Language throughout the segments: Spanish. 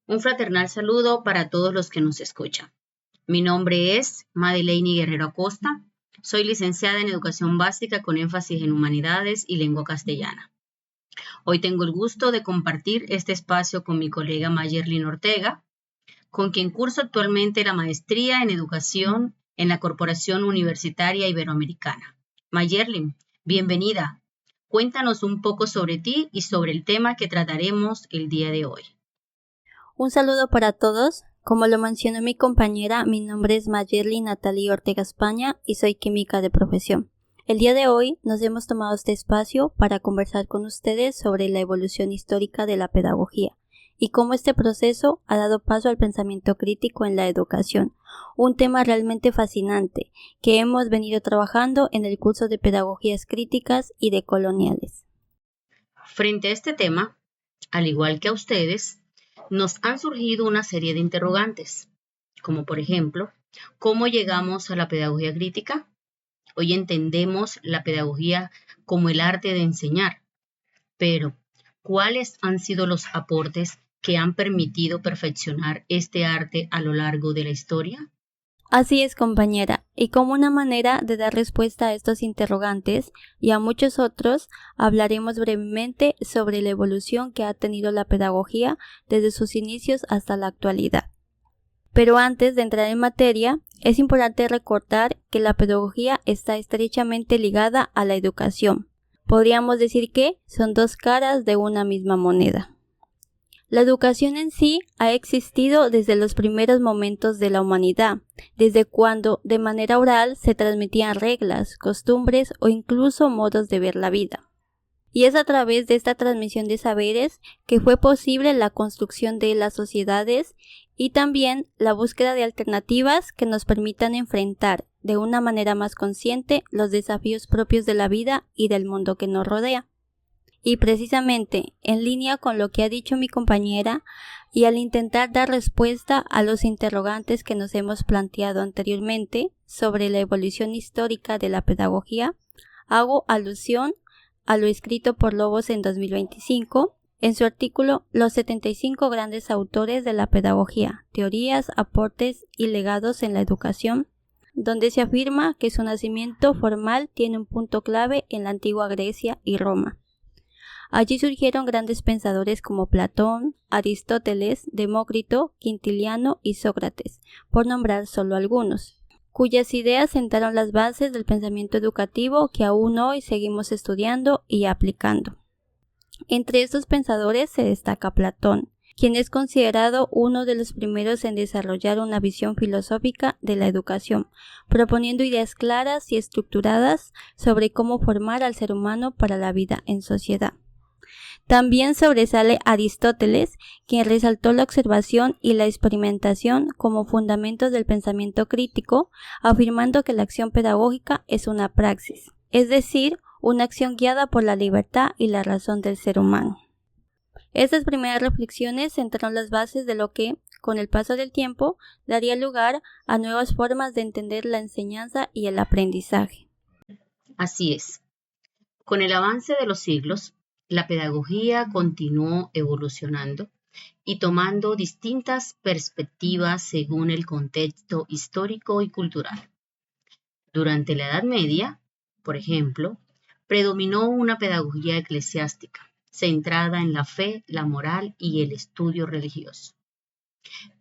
Un fraternal saludo para todos los que nos escuchan. Mi nombre es Madeleine Guerrero Acosta. Soy licenciada en Educación Básica con énfasis en Humanidades y Lengua Castellana. Hoy tengo el gusto de compartir este espacio con mi colega Mayerlin Ortega, con quien curso actualmente la maestría en Educación en la Corporación Universitaria Iberoamericana. Mayerlin, bienvenida. Cuéntanos un poco sobre ti y sobre el tema que trataremos el día de hoy. Un saludo para todos. Como lo mencionó mi compañera, mi nombre es Mayerlin Natalie Ortega España y soy química de profesión. El día de hoy nos hemos tomado este espacio para conversar con ustedes sobre la evolución histórica de la pedagogía y cómo este proceso ha dado paso al pensamiento crítico en la educación, un tema realmente fascinante que hemos venido trabajando en el curso de Pedagogías Críticas y Decoloniales. Frente a este tema, al igual que a ustedes, nos han surgido una serie de interrogantes, como por ejemplo, ¿cómo llegamos a la pedagogía crítica? Hoy entendemos la pedagogía como el arte de enseñar, pero ¿cuáles han sido los aportes que han permitido perfeccionar este arte a lo largo de la historia? Así es, compañera, y como una manera de dar respuesta a estos interrogantes y a muchos otros, hablaremos brevemente sobre la evolución que ha tenido la pedagogía desde sus inicios hasta la actualidad. Pero antes de entrar en materia, es importante recordar que la pedagogía está estrechamente ligada a la educación. Podríamos decir que son dos caras de una misma moneda. La educación en sí ha existido desde los primeros momentos de la humanidad, desde cuando de manera oral se transmitían reglas, costumbres o incluso modos de ver la vida. Y es a través de esta transmisión de saberes que fue posible la construcción de las sociedades y también la búsqueda de alternativas que nos permitan enfrentar de una manera más consciente los desafíos propios de la vida y del mundo que nos rodea. Y precisamente, en línea con lo que ha dicho mi compañera, y al intentar dar respuesta a los interrogantes que nos hemos planteado anteriormente sobre la evolución histórica de la pedagogía, hago alusión a lo escrito por Lobos en 2025, en su artículo Los 75 grandes autores de la pedagogía, teorías, aportes y legados en la educación, donde se afirma que su nacimiento formal tiene un punto clave en la antigua Grecia y Roma. Allí surgieron grandes pensadores como Platón, Aristóteles, Demócrito, Quintiliano y Sócrates, por nombrar solo algunos, cuyas ideas sentaron las bases del pensamiento educativo que aún hoy seguimos estudiando y aplicando. Entre estos pensadores se destaca Platón, quien es considerado uno de los primeros en desarrollar una visión filosófica de la educación, proponiendo ideas claras y estructuradas sobre cómo formar al ser humano para la vida en sociedad. También sobresale Aristóteles, quien resaltó la observación y la experimentación como fundamentos del pensamiento crítico, afirmando que la acción pedagógica es una praxis, es decir, una acción guiada por la libertad y la razón del ser humano. Estas primeras reflexiones sentaron las bases de lo que, con el paso del tiempo, daría lugar a nuevas formas de entender la enseñanza y el aprendizaje. Así es. Con el avance de los siglos, la pedagogía continuó evolucionando y tomando distintas perspectivas según el contexto histórico y cultural. Durante la Edad Media, por ejemplo, predominó una pedagogía eclesiástica, centrada en la fe, la moral y el estudio religioso,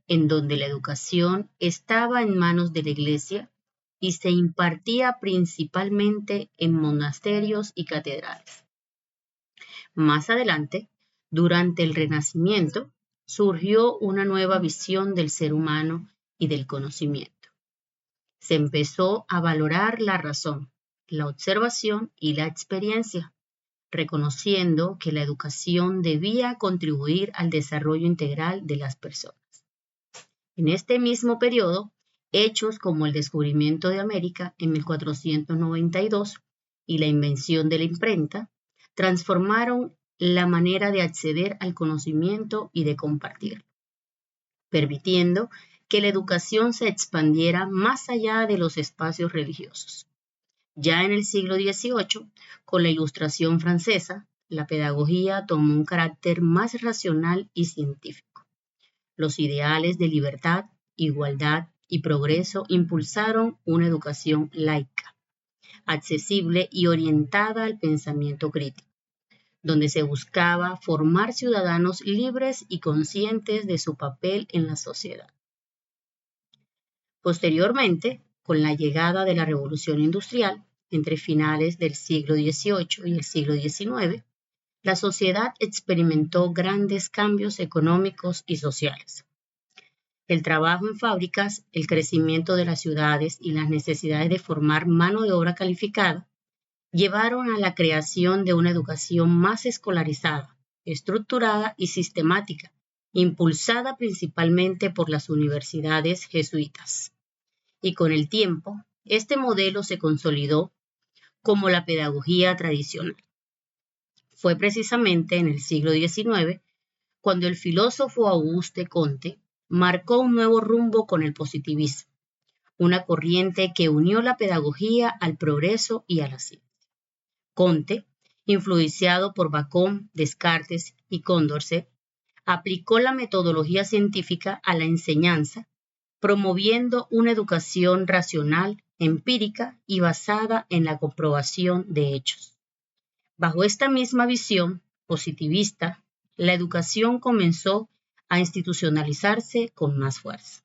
en donde la educación estaba en manos de la Iglesia y se impartía principalmente en monasterios y catedrales. Más adelante, durante el Renacimiento, surgió una nueva visión del ser humano y del conocimiento. Se empezó a valorar la razón, la observación y la experiencia, reconociendo que la educación debía contribuir al desarrollo integral de las personas. En este mismo periodo, hechos como el descubrimiento de América en 1492 y la invención de la imprenta transformaron la manera de acceder al conocimiento y de compartirlo, permitiendo que la educación se expandiera más allá de los espacios religiosos. Ya en el siglo XVIII, con la Ilustración francesa, la pedagogía tomó un carácter más racional y científico, Los ideales de libertad, igualdad y progreso impulsaron una educación laica, accesible y orientada al pensamiento crítico, donde se buscaba formar ciudadanos libres y conscientes de su papel en la sociedad. Posteriormente, con la llegada de la Revolución Industrial, entre finales del siglo XVIII y el siglo XIX, la sociedad experimentó grandes cambios económicos y sociales. El trabajo en fábricas, el crecimiento de las ciudades y las necesidades de formar mano de obra calificada llevaron a la creación de una educación más escolarizada, estructurada y sistemática, impulsada principalmente por las universidades jesuitas. Y con el tiempo, este modelo se consolidó como la pedagogía tradicional. Fue precisamente en el siglo XIX cuando el filósofo Auguste Comte marcó un nuevo rumbo con el positivismo, una corriente que unió la pedagogía al progreso y a la ciencia. Comte, influenciado por Bacon, Descartes y Condorcet, aplicó la metodología científica a la enseñanza, promoviendo una educación racional, empírica y basada en la comprobación de hechos. Bajo esta misma visión positivista, la educación comenzó a institucionalizarse con más fuerza.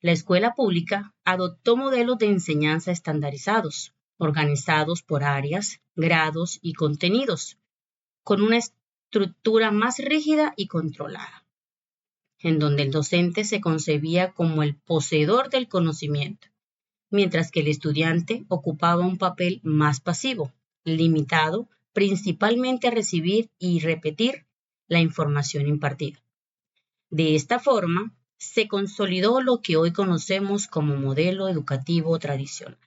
La escuela pública adoptó modelos de enseñanza estandarizados, organizados por áreas, grados y contenidos, con una estructura más rígida y controlada, en donde el docente se concebía como el poseedor del conocimiento, mientras que el estudiante ocupaba un papel más pasivo, limitado principalmente a recibir y repetir la información impartida. De esta forma, se consolidó lo que hoy conocemos como modelo educativo tradicional.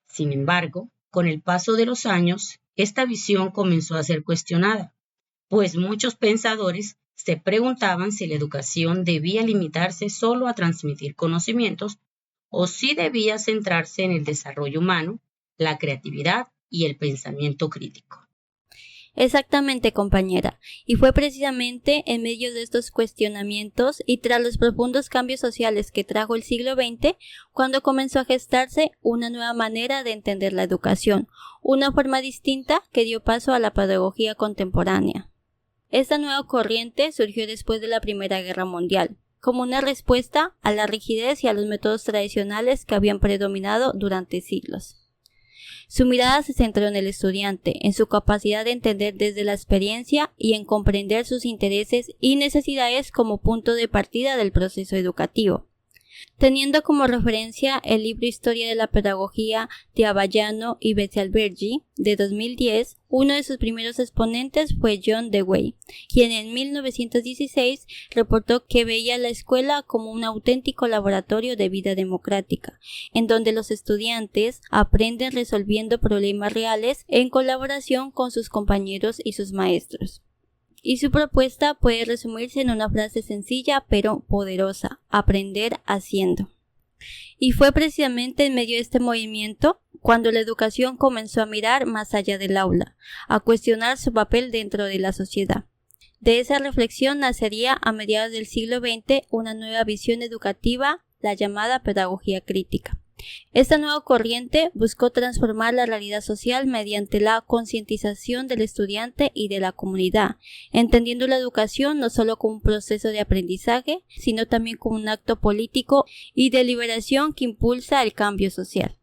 Sin embargo, con el paso de los años, esta visión comenzó a ser cuestionada, pues muchos pensadores se preguntaban si la educación debía limitarse solo a transmitir conocimientos o si debía centrarse en el desarrollo humano, la creatividad y el pensamiento crítico. Exactamente, compañera, y fue precisamente en medio de estos cuestionamientos y tras los profundos cambios sociales que trajo el siglo XX cuando comenzó a gestarse una nueva manera de entender la educación, una forma distinta que dio paso a la pedagogía contemporánea. Esta nueva corriente surgió después de la Primera Guerra Mundial, como una respuesta a la rigidez y a los métodos tradicionales que habían predominado durante siglos. Su mirada se centró en el estudiante, en su capacidad de entender desde la experiencia y en comprender sus intereses y necesidades como punto de partida del proceso educativo. Teniendo como referencia el libro Historia de la Pedagogía de Avellano y Bezalbergi de 2010, uno de sus primeros exponentes fue John Dewey, quien en 1916 reportó que veía la escuela como un auténtico laboratorio de vida democrática, en donde los estudiantes aprenden resolviendo problemas reales en colaboración con sus compañeros y sus maestros. Y su propuesta puede resumirse en una frase sencilla pero poderosa: aprender haciendo. Y fue precisamente en medio de este movimiento cuando la educación comenzó a mirar más allá del aula, a cuestionar su papel dentro de la sociedad. De esa reflexión nacería a mediados del siglo XX una nueva visión educativa, la llamada pedagogía crítica. Esta nueva corriente buscó transformar la realidad social mediante la concientización del estudiante y de la comunidad, entendiendo la educación no solo como un proceso de aprendizaje, sino también como un acto político y de liberación que impulsa el cambio social.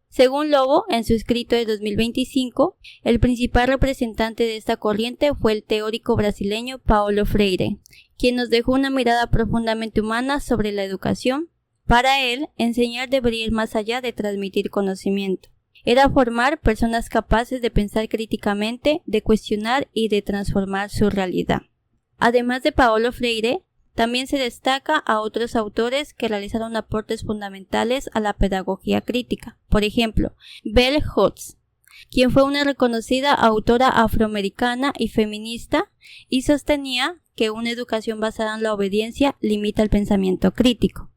Según Lobo, en su escrito de 2025, el principal representante de esta corriente fue el teórico brasileño Paulo Freire, quien nos dejó una mirada profundamente humana sobre la educación. Para él, enseñar debería ir más allá de transmitir conocimiento. Era formar personas capaces de pensar críticamente, de cuestionar y de transformar su realidad. Además de Paulo Freire, también se destaca a otros autores que realizaron aportes fundamentales a la pedagogía crítica. Por ejemplo, Bell Hooks, quien fue una reconocida autora afroamericana y feminista y sostenía que una educación basada en la obediencia limita el pensamiento crítico.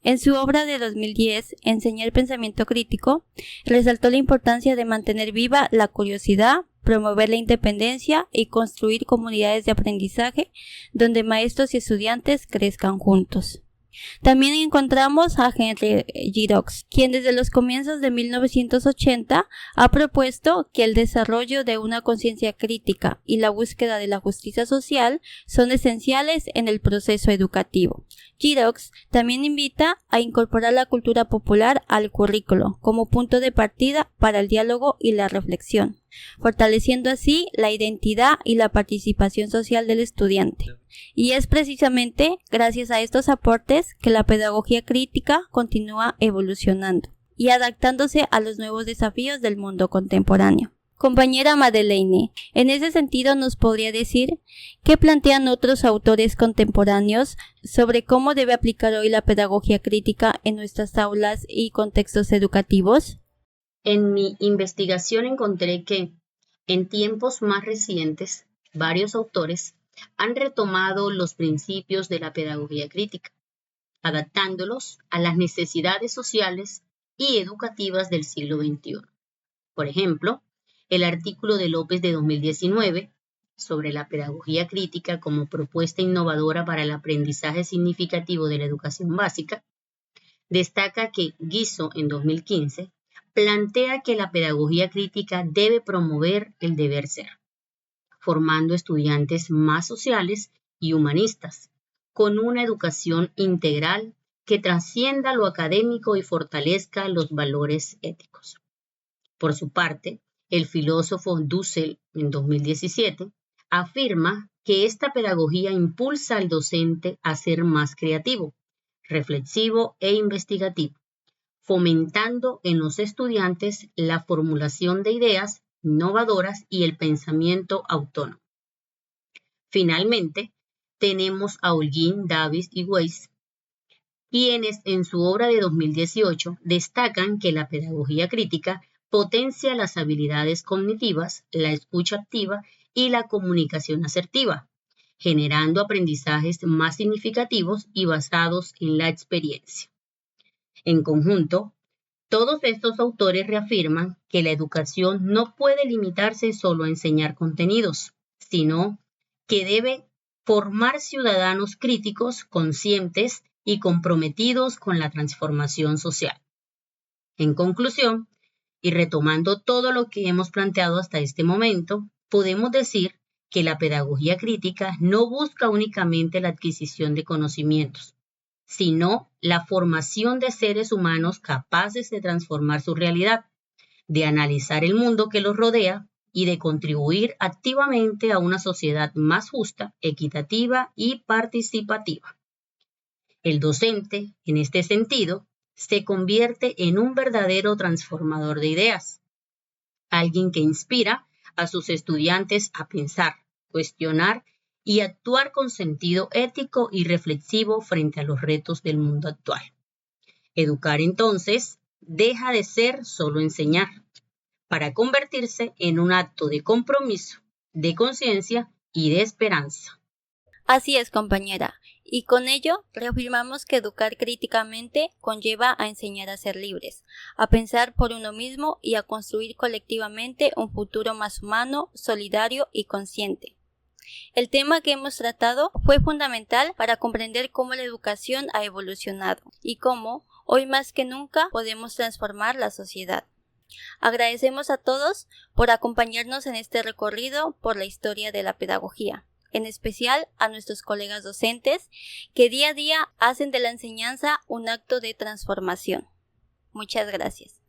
En su obra de 2010, Enseñar pensamiento crítico, resaltó la importancia de mantener viva la curiosidad promover la independencia y construir comunidades de aprendizaje donde maestros y estudiantes crezcan juntos. También encontramos a Henry Giroux, quien desde los comienzos de 1980 ha propuesto que el desarrollo de una conciencia crítica y la búsqueda de la justicia social son esenciales en el proceso educativo. Giroux también invita a incorporar la cultura popular al currículo como punto de partida para el diálogo y la reflexión, fortaleciendo así la identidad y la participación social del estudiante. Y es precisamente gracias a estos aportes que la pedagogía crítica continúa evolucionando y adaptándose a los nuevos desafíos del mundo contemporáneo. Compañera Madeleine, en ese sentido nos podría decir qué plantean otros autores contemporáneos sobre cómo debe aplicar hoy la pedagogía crítica en nuestras aulas y contextos educativos. En mi investigación encontré que, en tiempos más recientes, varios autores han retomado los principios de la pedagogía crítica, adaptándolos a las necesidades sociales y educativas del siglo XXI. Por ejemplo, el artículo de López de 2019 sobre la pedagogía crítica como propuesta innovadora para el aprendizaje significativo de la educación básica, destaca que Guizzo en 2015 plantea que la pedagogía crítica debe promover el deber ser, formando estudiantes más sociales y humanistas, con una educación integral que trascienda lo académico y fortalezca los valores éticos. Por su parte, el filósofo Dussel, en 2017, afirma que esta pedagogía impulsa al docente a ser más creativo, reflexivo e investigativo, fomentando en los estudiantes la formulación de ideas innovadoras y el pensamiento autónomo. Finalmente, tenemos a Holguín, Davis y Weiss, quienes en su obra de 2018 destacan que la pedagogía crítica potencia las habilidades cognitivas, la escucha activa y la comunicación asertiva, generando aprendizajes más significativos y basados en la experiencia. En conjunto, todos estos autores reafirman que la educación no puede limitarse solo a enseñar contenidos, sino que debe formar ciudadanos críticos, conscientes y comprometidos con la transformación social. En conclusión, y retomando todo lo que hemos planteado hasta este momento, podemos decir que la pedagogía crítica no busca únicamente la adquisición de conocimientos, sino la formación de seres humanos capaces de transformar su realidad, de analizar el mundo que los rodea y de contribuir activamente a una sociedad más justa, equitativa y participativa. El docente, en este sentido, se convierte en un verdadero transformador de ideas, alguien que inspira a sus estudiantes a pensar, cuestionar y actuar con sentido ético y reflexivo frente a los retos del mundo actual. Educar, entonces, deja de ser solo enseñar, para convertirse en un acto de compromiso, de conciencia y de esperanza. Así es, compañera, y con ello reafirmamos que educar críticamente conlleva a enseñar a ser libres, a pensar por uno mismo y a construir colectivamente un futuro más humano, solidario y consciente. El tema que hemos tratado fue fundamental para comprender cómo la educación ha evolucionado y cómo, hoy más que nunca, podemos transformar la sociedad. Agradecemos a todos por acompañarnos en este recorrido por la historia de la pedagogía, en especial a nuestros colegas docentes que día a día hacen de la enseñanza un acto de transformación. Muchas gracias.